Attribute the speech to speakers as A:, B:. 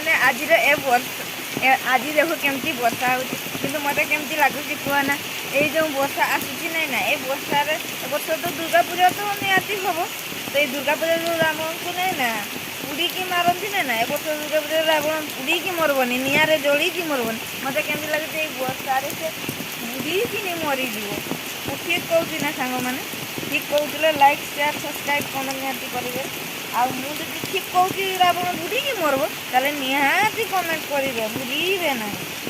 A: ମାନେ ଆଜିର ଆଜି ଦେଖ କେମିତି ବର୍ଷା ହେଉଛି କିନ୍ତୁ ମୋତେ କେମିତି ଲାଗୁଛି କୁହନା ଏଇ ଯେଉଁ ବର୍ଷା ଆସୁଛି ନାଇଁ ନା ଏ ବର୍ଷାରେ ଏ ବର୍ଷ ତ ଦୁର୍ଗା ପୂଜା ତ ନିହାତି ହେବ ତ ଏଇ ଦୁର୍ଗା ପୂଜା ଯେଉଁ ରାବଣଙ୍କୁ ନାଇଁ ନା ଉଡ଼ିକି ମାରନ୍ତି ନାଇଁ ନା ଏ ବର୍ଷ ଦୁର୍ଗା ପୂଜାରେ ରାବଣ ଉଡ଼ିକି ମରବନି ନିଆଁରେ ଜଳିକି ମରବନି ମୋତେ କେମିତି ଲାଗୁଛି ଏଇ ବର୍ଷାରେ ସେ ଉଡ଼ିକିନି ମରିଯିବ। ମୁଁ ଠିକ୍ କହୁଛି ନା ସାଙ୍ଗମାନେ ଠିକ୍ କହୁଥିଲେ ଲାଇକ୍ ସେୟାର ସବସ୍କ୍ରାଇବ୍ କମେଣ୍ଟ ନିହାତି କରିବେ ଆଉ ମୁଁ ଯଦି ଠିକ୍ କହୁଛି ରାବଣ ଉଡ଼ିକି ମରବ ତାହେଲେ ନିହାତି କମେଣ୍ଟ କରିବେ ଭୁଲିବେ ନାହିଁ।